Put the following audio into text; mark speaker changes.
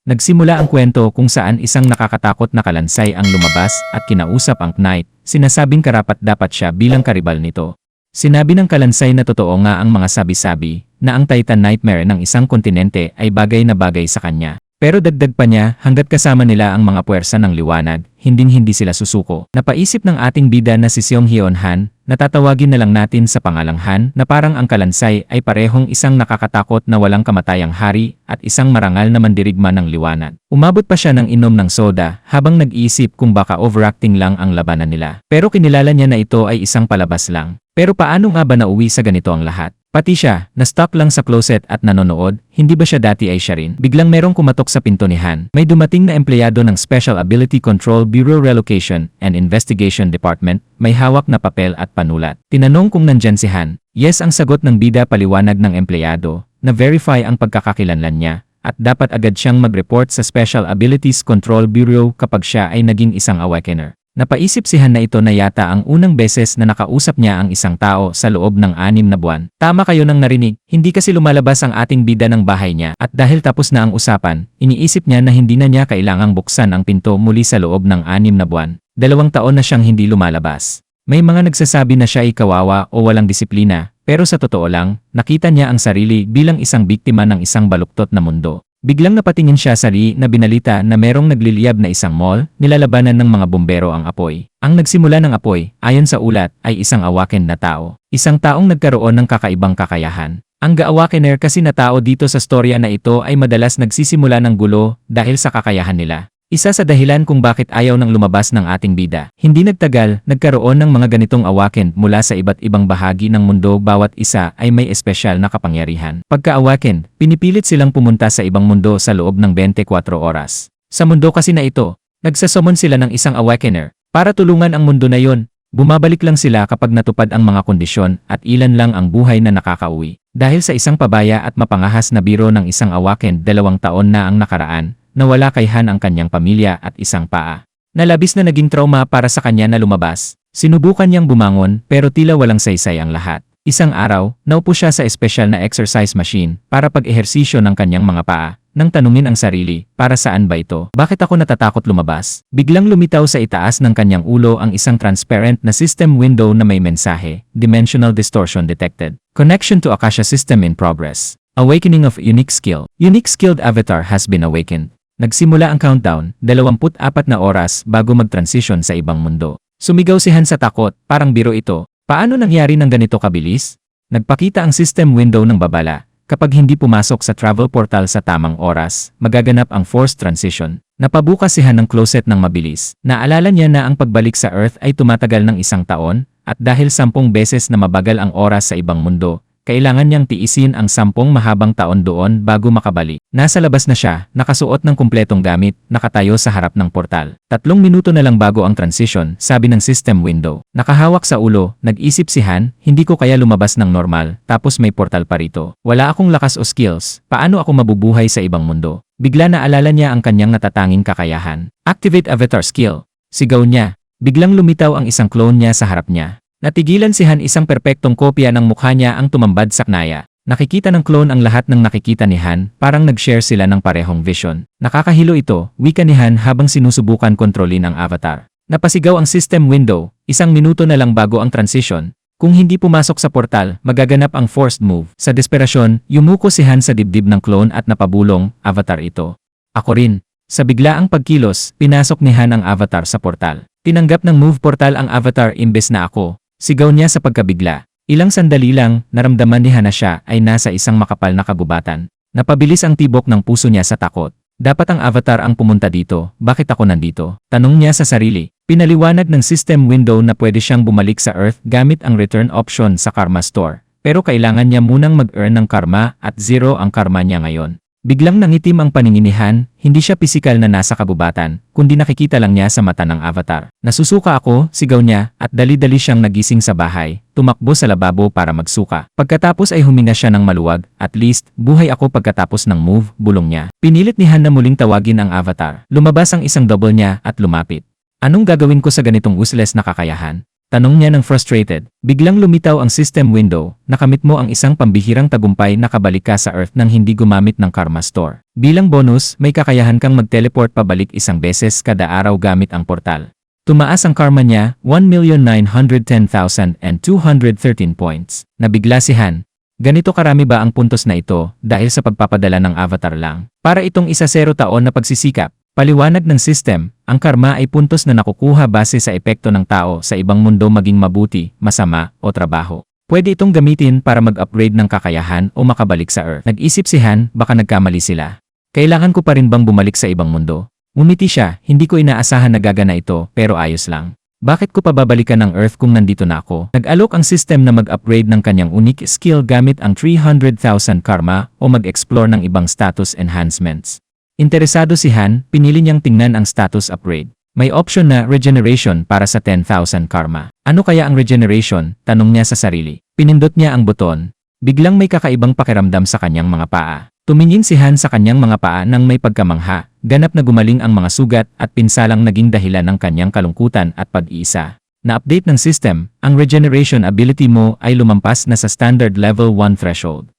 Speaker 1: Nagsimula ang kwento kung saan isang nakakatakot na kalansay ang lumabas at kinausap ang Knight, sinasabing karapat-dapat siya bilang karibal nito. Sinabi ng kalansay na totoo nga ang mga sabi-sabi, na ang Titan Nightmare ng isang kontinente ay bagay na bagay sa kanya. Pero dagdag pa niya, hanggat kasama nila ang mga puwersa ng liwanag, hinding-hindi sila susuko. Napaisip ng ating bida na si Seong Hyun Han, natatawagin na lang natin sa pangalang Han, na parang ang kalansay ay parehong isang nakakatakot na walang kamatayang hari at isang marangal na mandirigma ng liwanag. Umabot pa siya ng inom ng soda habang nag-iisip kung baka overacting lang ang labanan nila. Pero kinilala niya na ito ay isang palabas lang. Pero paano nga ba nauwi sa ganito ang lahat? Pati siya, na-stuck lang sa closet at nanonood, hindi ba siya dati ay siya rin? Biglang merong kumatok sa pinto ni Han. May dumating na empleyado ng Special Ability Control Bureau Relocation and Investigation Department, may hawak na papel at panulat. Tinanong kung nandyan si Han. Yes ang sagot ng bida, paliwanag ng empleyado, na verify ang pagkakakilanlan niya, at dapat agad siyang mag-report sa Special Abilities Control Bureau kapag siya ay naging isang awakener. Napaisip si Han na ito na yata ang unang beses na nakausap niya ang isang tao sa loob ng 6 na buwan. Tama kayo nang narinig, hindi kasi lumalabas ang ating bida ng bahay niya at dahil tapos na ang usapan, iniisip niya na hindi na niya kailangang buksan ang pinto muli sa loob ng 6 na buwan. 2 taon na siyang hindi lumalabas. May mga nagsasabi na siya ay kawawa o walang disiplina, pero sa totoo lang, nakita niya ang sarili bilang isang biktima ng isang baluktot na mundo. Biglang napatingin siya sa na binalita na merong nagliliyab na isang mall, nilalabanan ng mga bumbero ang apoy. Ang nagsimula ng apoy, ayon sa ulat, ay isang awakened na tao. Isang taong nagkaroon ng kakaibang kakayahan. Ang ga-awakener kasi na tao dito sa storya na ito ay madalas nagsisimula ng gulo dahil sa kakayahan nila. Isa sa dahilan kung bakit ayaw nang lumabas ng ating bida. Hindi nagtagal, nagkaroon ng mga ganitong awakened mula sa iba't ibang bahagi ng mundo, bawat isa ay may espesyal na kapangyarihan. Pagka-awakened, pinipilit silang pumunta sa ibang mundo sa loob ng 24 oras. Sa mundo kasi na ito, nagsasumon sila ng isang awakener para tulungan ang mundo na yon. Bumabalik lang sila kapag natupad ang mga kondisyon at ilan lang ang buhay na nakakauwi. Dahil sa isang pabaya at mapangahas na biro ng isang awakened, 2 taon na ang nakaraan, nawala kay Han ang kanyang pamilya at isang paa. Nalabis na naging trauma para sa kanya na lumabas. Sinubukan niyang bumangon pero tila walang saysay ang lahat. Isang araw, naupo siya sa espesyal na exercise machine para pag-ehersisyo ng kanyang mga paa. Nang tanungin ang sarili, para saan ba ito? Bakit ako natatakot lumabas? Biglang lumitaw sa itaas ng kanyang ulo ang isang transparent na system window na may mensahe, Dimensional Distortion Detected. Connection to Akasha System in Progress. Awakening of Unique Skill. Unique Skilled Avatar has been awakened. Nagsimula ang countdown, 24 na oras bago mag-transition sa ibang mundo. Sumigaw si Han sa takot, parang biro ito. Paano nangyari ng ganito kabilis? Nagpakita ang system window ng babala. Kapag hindi pumasok sa travel portal sa tamang oras, magaganap ang forced transition. Napabukas si Han ng closet ng mabilis. Naalala niya na ang pagbalik sa Earth ay tumatagal ng 1 taon, at dahil 10 beses na mabagal ang oras sa ibang mundo, kailangan niyang tiisin ang 10 mahabang taon doon bago makabalik. Nasa labas na siya, nakasuot ng kumpletong gamit, nakatayo sa harap ng portal. 3 minuto na lang bago ang transition, sabi ng system window. Nakahawak sa ulo, nag-isip si Han, hindi ko kaya lumabas ng normal, tapos may portal pa rito. Wala akong lakas o skills, paano ako mabubuhay sa ibang mundo? Bigla naalala niya ang kanyang natatanging kakayahan. Activate Avatar Skill. Sigaw niya. Biglang lumitaw ang isang clone niya sa harap niya. Natigilan si Han, isang perpektong kopya ng mukha niya ang tumambad sa knaya. Nakikita ng clone ang lahat ng nakikita ni Han, parang nag-share sila ng parehong vision. Nakakahilo ito, wika ni Han habang sinusubukan kontrolin ang avatar. Napasigaw ang system window, 1 minuto na lang bago ang transition. Kung hindi pumasok sa portal, magaganap ang forced move. Sa desperasyon, yumuko si Han sa dibdib ng clone at napabulong, avatar ito. Ako rin. Sa biglaang pagkilos, pinasok ni Han ang avatar sa portal. Tinanggap ng move portal ang avatar imbes na ako. Sigaw niya sa pagkabigla. Ilang sandali lang, naramdaman ni Han na siya ay nasa isang makapal na kagubatan. Napabilis ang tibok ng puso niya sa takot. Dapat ang avatar ang pumunta dito, bakit ako nandito? Tanong niya sa sarili. Pinaliwanag ng system window na pwede siyang bumalik sa Earth gamit ang return option sa Karma Store. Pero kailangan niya munang mag-earn ng karma at 0 ang karma niya ngayon. Biglang nangitim ang paningin ni Han, hindi siya pisikal na nasa kabubatan, kundi nakikita lang niya sa mata ng avatar. Nasusuka ako, sigaw niya, at dali-dali siyang nagising sa bahay, tumakbo sa lababo para magsuka. Pagkatapos ay huminga siya ng maluwag, at least, buhay ako pagkatapos ng move, bulong niya. Pinilit ni Han na muling tawagin ang avatar. Lumabas ang isang double niya at lumapit. Anong gagawin ko sa ganitong useless na kakayahan? Tanong niya ng frustrated. Biglang lumitaw ang system window, nakamit mo ang isang pambihirang tagumpay na kabalik ka sa Earth nang hindi gumamit ng Karma Store. Bilang bonus, may kakayahan kang mag-teleport pabalik isang beses kada araw gamit ang portal. Tumaas ang karma niya, 1,910,213 points. Nabigla si Han. Ganito karami ba ang puntos na ito dahil sa pagpapadala ng avatar lang? Para itong 10 taon na pagsisikap. Paliwanag ng system, ang karma ay puntos na nakukuha base sa epekto ng tao sa ibang mundo maging mabuti, masama, o trabaho. Pwede itong gamitin para mag-upgrade ng kakayahan o makabalik sa Earth. Nag-isip si Han, baka nagkamali sila. Kailangan ko pa rin bang bumalik sa ibang mundo? Ngumiti siya, hindi ko inaasahan na gagana ito, pero ayos lang. Bakit ko pa babalikan ng Earth kung nandito na ako? Nag-alok ang system na mag-upgrade ng kanyang unique skill gamit ang 300,000 karma o mag-explore ng ibang status enhancements. Interesado si Han, pinili niyang tingnan ang status upgrade. May option na regeneration para sa 10,000 karma. Ano kaya ang regeneration? Tanong niya sa sarili. Pinindot niya ang buton. Biglang may kakaibang pakiramdam sa kanyang mga paa. Tumingin si Han sa kanyang mga paa nang may pagkamangha. Ganap na gumaling ang mga sugat at pinsalang naging dahilan ng kanyang kalungkutan at pag-iisa. Na-update ng system, ang regeneration ability mo ay lumampas na sa standard level 1 threshold.